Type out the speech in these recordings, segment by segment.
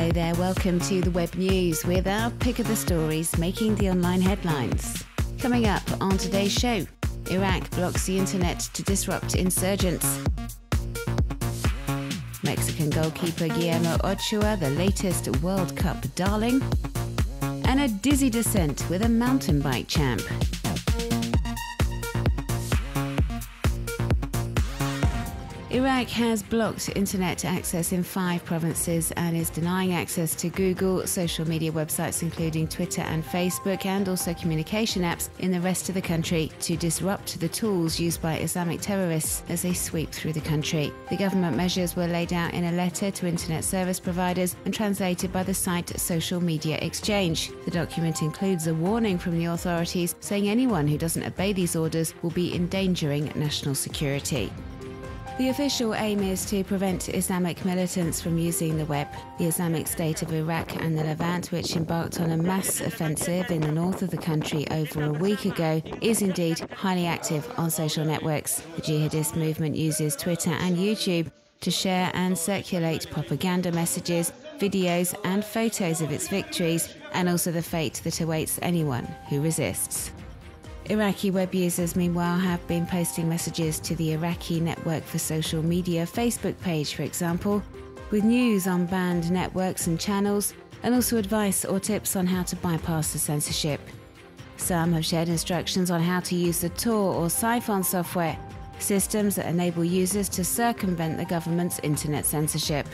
Hello there, welcome to the Web News with our pick of the stories making the online headlines. Coming up on today's show, Iraq blocks the internet to disrupt insurgents. Mexican goalkeeper Guillermo Ochoa, the latest World Cup darling. And a dizzy descent with a mountain bike champ. Iraq has blocked internet access in 5 provinces and is denying access to Google, social media websites including Twitter and Facebook, and also communication apps in the rest of the country to disrupt the tools used by Islamic terrorists as they sweep through the country. The government measures were laid out in a letter to internet service providers and translated by the site Social Media Exchange. The document includes a warning from the authorities saying anyone who doesn't obey these orders will be endangering national security. The official aim is to prevent Islamic militants from using the web. The Islamic State of Iraq and the Levant, which embarked on a mass offensive in the north of the country over a week ago, is indeed highly active on social networks. The jihadist movement uses Twitter and YouTube to share and circulate propaganda messages, videos and photos of its victories, and also the fate that awaits anyone who resists. Iraqi web users, meanwhile, have been posting messages to the Iraqi Network for Social Media Facebook page, for example, with news on banned networks and channels, and also advice or tips on how to bypass the censorship. Some have shared instructions on how to use the Tor or Siphon software, systems that enable users to circumvent the government's internet censorship.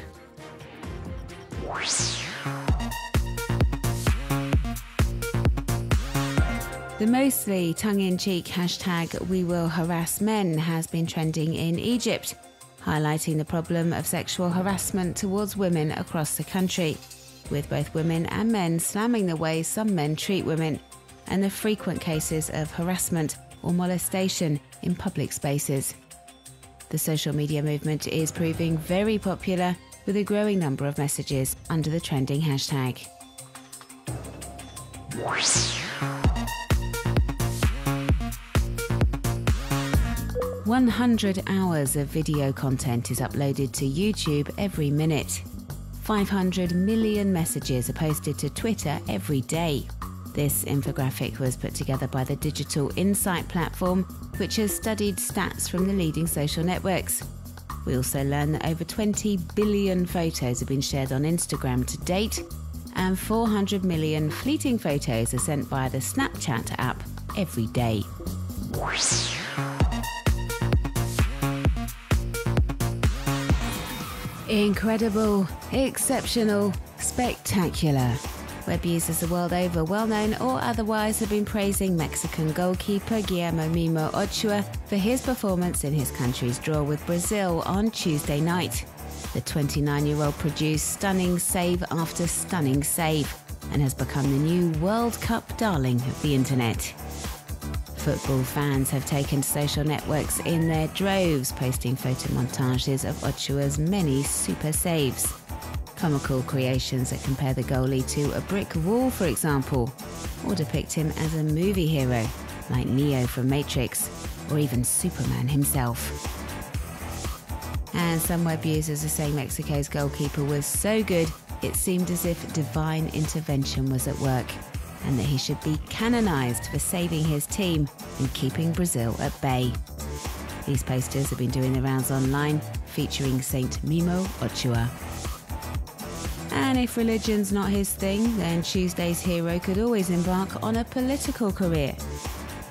The mostly tongue-in-cheek hashtag #WeWillHarassMen has been trending in Egypt, highlighting the problem of sexual harassment towards women across the country, with both women and men slamming the way some men treat women, and the frequent cases of harassment or molestation in public spaces. The social media movement is proving very popular, with a growing number of messages under the trending hashtag. 100 hours of video content is uploaded to YouTube every minute. 500 million messages are posted to Twitter every day. This infographic was put together by the Digital Insight platform, which has studied stats from the leading social networks. We also learn that over 20 billion photos have been shared on Instagram to date, and 400 million fleeting photos are sent via the Snapchat app every day. Incredible, exceptional, spectacular. Web users the world over, well-known or otherwise, have been praising Mexican goalkeeper Guillermo Ochoa for his performance in his country's draw with Brazil on Tuesday night. The 29-year-old produced stunning save after stunning save and has become the new World Cup darling of the internet. Football fans have taken to social networks in their droves, posting photo montages of Ochoa's many super saves. Comical creations that compare the goalie to a brick wall, for example, or depict him as a movie hero, like Neo from Matrix, or even Superman himself. And some web users are saying Mexico's goalkeeper was so good, it seemed as if divine intervention was at work, and that he should be canonised for saving his team and keeping Brazil at bay. These posters have been doing the rounds online, featuring Saint Mimo Ochoa. And if religion's not his thing, then Tuesday's hero could always embark on a political career.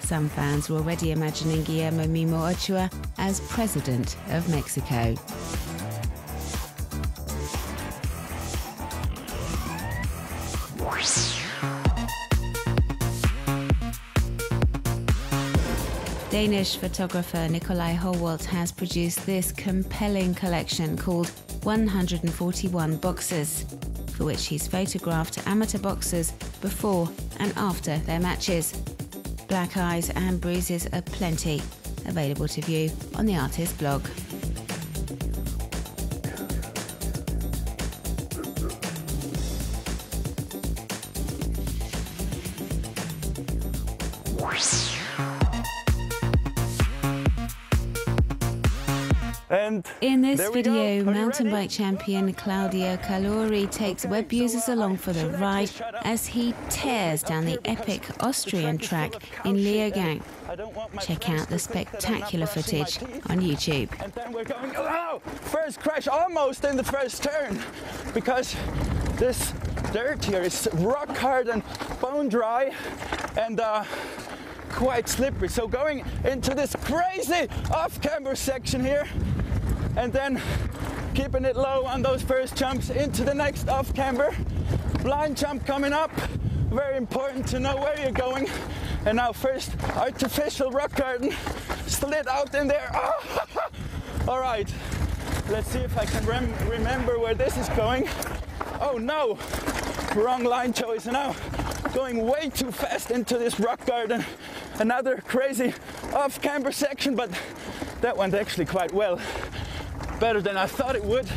Some fans were already imagining Guillermo Mimo Ochoa as President of Mexico. Danish photographer Nikolai Holwalt has produced this compelling collection called 141 Boxers, for which he's photographed amateur boxers before and after their matches. Black eyes and bruises aplenty, available to view on the artist's blog. And In this video, mountain bike champion Claudio Calori takes web users along for the ride as he tears down the epic Austrian track in Leogang. Check out the spectacular footage on YouTube. And then we're going, oh, first crash almost in the first turn, because this dirt here is rock hard and bone dry and quite slippery. So going into this crazy off-camber section here and then keeping it low on those first jumps into the next off-camber. Blind jump coming up, very important to know where you're going. And now first artificial rock garden, slid out in there. Oh. All right, let's see if I can remember where this is going. Oh no, wrong line choice. Now going way too fast into this rock garden. Another crazy off-camber section, but that went actually quite well. Better than I thought it would.